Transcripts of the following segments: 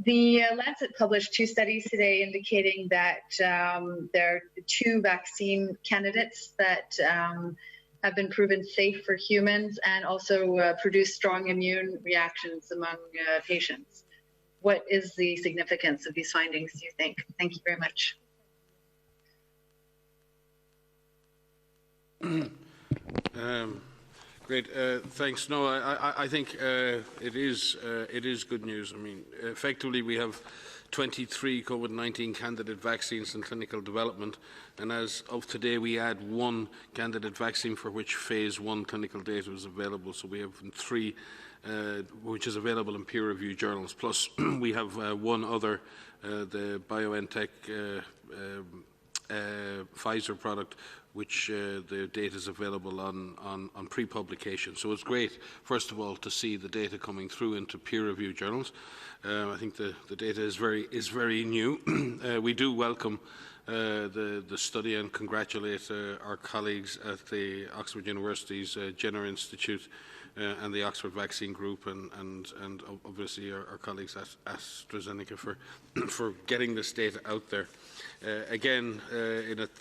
The Lancet published 2 studies today indicating that there are 2 vaccine candidates that have been proven safe for humans and also produce strong immune reactions among patients. What is the significance of these findings, do you think? Thank you very much. Great, thanks. No, I think it is good news. I mean, effectively, we have 23 COVID-19 candidate vaccines in clinical development, and as of today, we add 1 candidate vaccine for which phase 1 clinical data is available. So we have 3, which is available in peer-reviewed journals. Plus, we have 1 other, the BioNTech Pfizer product, which the data is available on pre-publication. So it's great, first of all, to see the data coming through into peer-reviewed journals. I think the data is very new. We do welcome the study and congratulate our colleagues at the Oxford University's Jenner Institute and the Oxford Vaccine Group, and obviously our colleagues at AstraZeneca for getting this data out there. Again,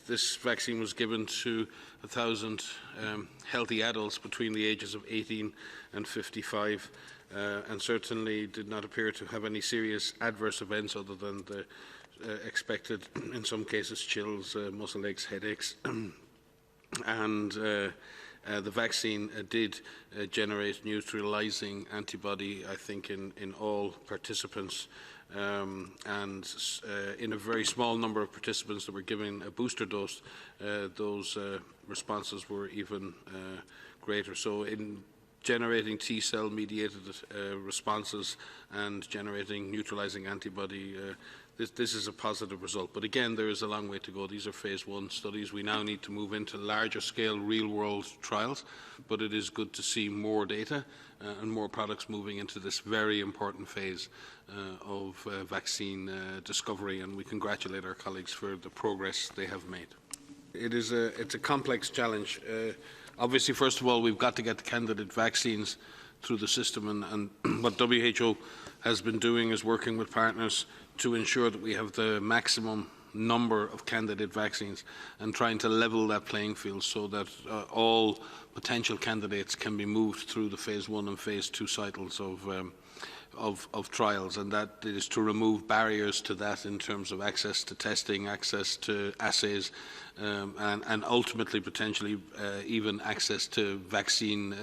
this vaccine was given to 1,000 healthy adults between the ages of 18 and 55, and certainly did not appear to have any serious adverse events other than the expected, in some cases, chills, muscle aches, headaches, and the vaccine did generate neutralizing antibody, I think, in all participants. And in a very small number of participants that were given a booster dose, those responses were even greater. So in generating T-cell mediated responses and generating neutralizing antibody, this is a positive result. But again, there is a long way to go. These are phase 1 studies. We now need to move into larger scale real-world trials, but it is good to see more data and more products moving into this very important phase of vaccine discovery, and we congratulate our colleagues for the progress they have made. It's a complex challenge. Obviously, first of all, we've got to get the candidate vaccines through the system, and what WHO has been doing is working with partners to ensure that we have the maximum number of candidate vaccines and trying to level that playing field so that all potential candidates can be moved through the phase 1 and phase 2 cycles of trials, and that is to remove barriers to that in terms of access to testing, access to assays, and ultimately potentially even access to vaccine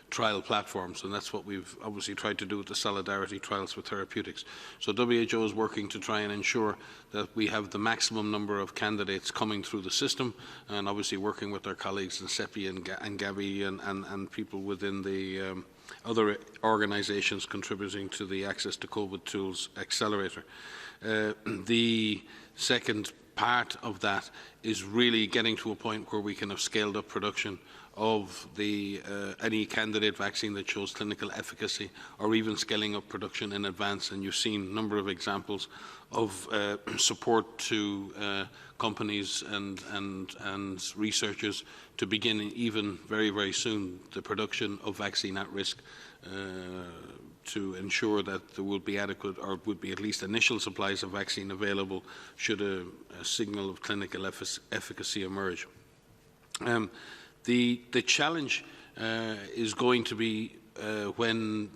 trial platforms, and that's what we've obviously tried to do with the solidarity trials for therapeutics. So WHO is working to try and ensure that we have the maximum number of candidates coming through the system, and obviously working with our colleagues in CEPI and Gavi and people within the other organisations contributing to the Access to COVID Tools Accelerator. The second part of that is really getting to a point where we can have scaled up production of any candidate vaccine that shows clinical efficacy, or even scaling up production in advance. And you've seen a number of examples of support to companies and researchers to begin even very, very soon the production of vaccine at risk to ensure that there will be adequate, or would be at least initial supplies of vaccine available should a signal of clinical efficacy emerge. The challenge is going to be when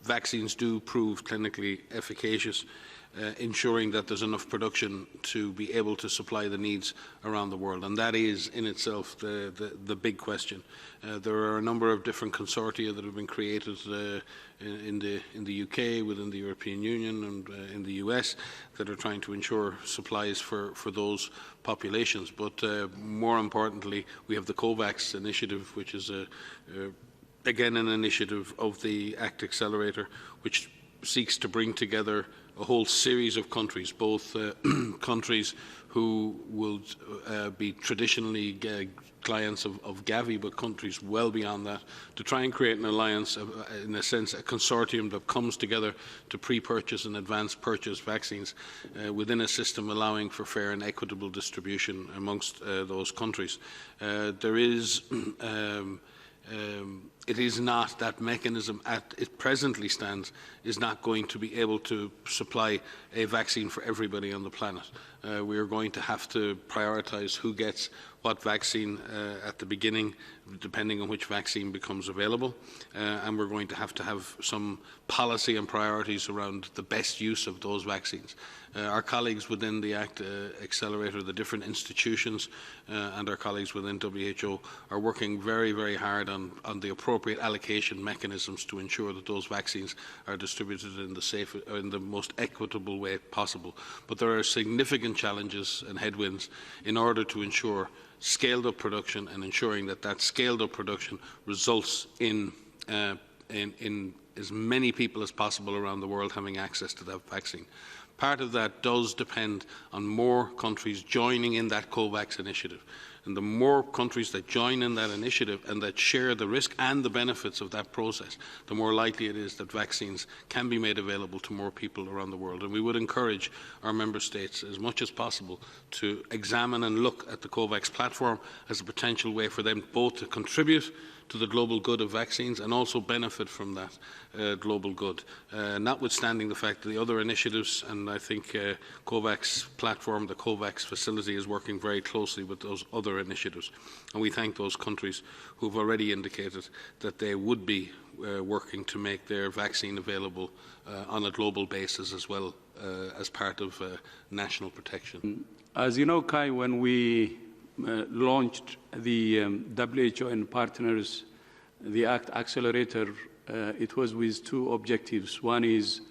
vaccines do prove clinically efficacious, ensuring that there's enough production to be able to supply the needs around the world, and that is in itself the big question. There are a number of different consortia that have been created in the UK, within the European Union, and in the US that are trying to ensure supplies for those populations. But more importantly, we have the COVAX initiative, which is again an initiative of the ACT Accelerator, which seeks to bring together a whole series of countries, both countries who will be traditionally clients of Gavi, but countries well beyond that, to try and create an alliance, in a sense, a consortium that comes together to pre-purchase and advance purchase vaccines within a system allowing for fair and equitable distribution amongst those countries. There is it is not, that mechanism as it presently stands is not going to be able to supply a vaccine for everybody on the planet. We are going to have to prioritise who gets what vaccine at the beginning, depending on which vaccine becomes available, and we're going to have some policy and priorities around the best use of those vaccines. Our colleagues within the ACT Accelerator, the different institutions, and our colleagues within WHO are working very, very hard on the appropriate allocation mechanisms to ensure that those vaccines are distributed in the most equitable way possible. But there are significant challenges and headwinds in order to ensure scaled-up production and ensuring that that scaled-up production results in as many people as possible around the world having access to that vaccine. Part of that does depend on more countries joining in that COVAX initiative. And the more countries that join in that initiative and that share the risk and the benefits of that process, the more likely it is that vaccines can be made available to more people around the world. And we would encourage our member states as much as possible to examine and look at the COVAX platform as a potential way for them both to contribute to the global good of vaccines and also benefit from that global good, notwithstanding the fact that the other initiatives, and I think COVAX platform, the COVAX facility is working very closely with those other initiatives. And we thank those countries who have already indicated that they would be working to make their vaccine available on a global basis as well as part of national protection. As you know, Kai, when we launched the WHO and partners, the ACT Accelerator, it was with two objectives. One is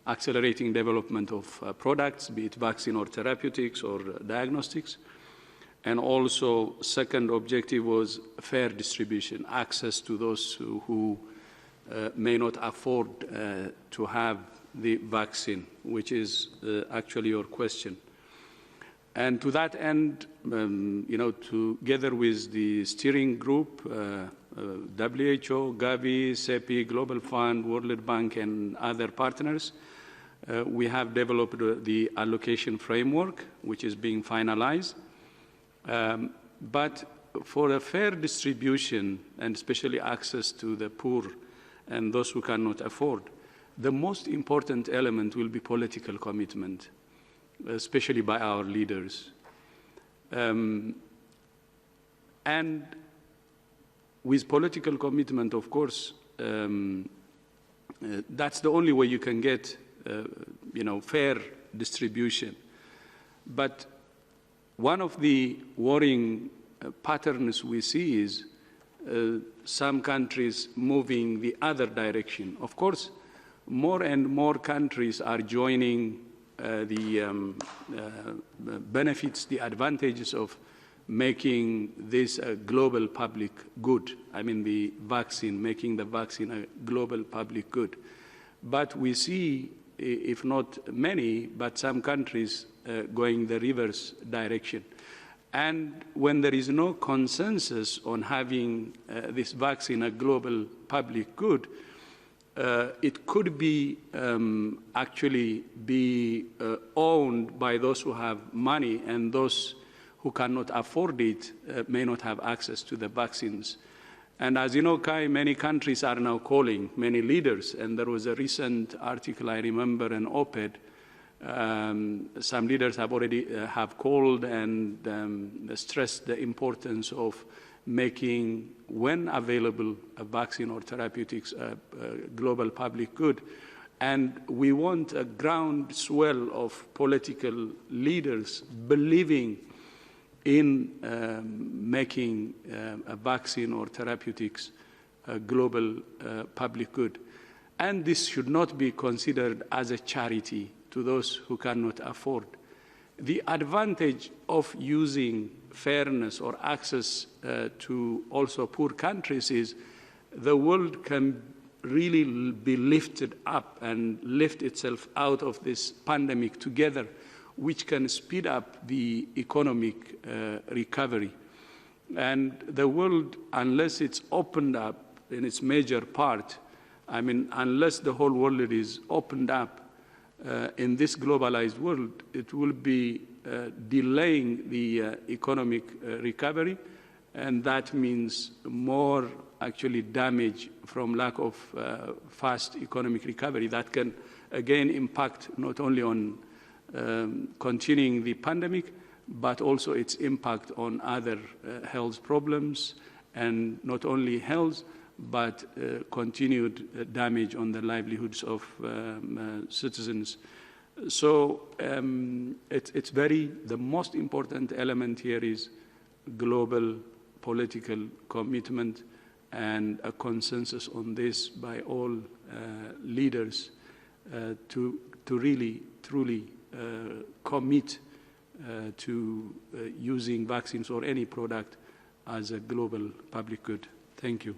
accelerating development of products, be it vaccine or therapeutics or diagnostics. And also, second objective was fair distribution, access to those who may not afford to have the vaccine, which is actually your question. And to that end, together with the steering group, WHO, Gavi, CEPI, Global Fund, World Bank, and other partners, we have developed the allocation framework, which is being finalized. But for a fair distribution, and especially access to the poor and those who cannot afford, the most important element will be political commitment, especially by our leaders. And with political commitment, of course, that's the only way you can get, fair distribution. But one of the worrying patterns we see is some countries moving the other direction. Of course, more and more countries are joining the benefits, the advantages of making this a global public good. I mean, the vaccine, making the vaccine a global public good. But we see, if not many, but some countries going the reverse direction. And when there is no consensus on having this vaccine a global public good, it could be actually be owned by those who have money, and those who cannot afford it may not have access to the vaccines. And as you know, Kai, many countries are now calling, many leaders, and there was a recent article, I remember, an op-ed. Some leaders have already have called and stressed the importance of making, when available, a vaccine or therapeutics a global public good. And we want a groundswell of political leaders believing in making a vaccine or therapeutics a global public good. And this should not be considered as a charity to those who cannot afford. The advantage of using fairness or access to also poor countries is the world can really be lifted up and lift itself out of this pandemic together, which can speed up the economic recovery. And the world, unless it's opened up in its major part, I mean, unless the whole world is opened up in this globalized world, it will be delaying the economic recovery and that means more actually damage from lack of fast economic recovery that can again impact not only on continuing the pandemic, but also its impact on other health problems, and not only health, but continued damage on the livelihoods of citizens. So it's the most important element here is global political commitment and a consensus on this by all leaders to really, truly commit to using vaccines or any product as a global public good. Thank you.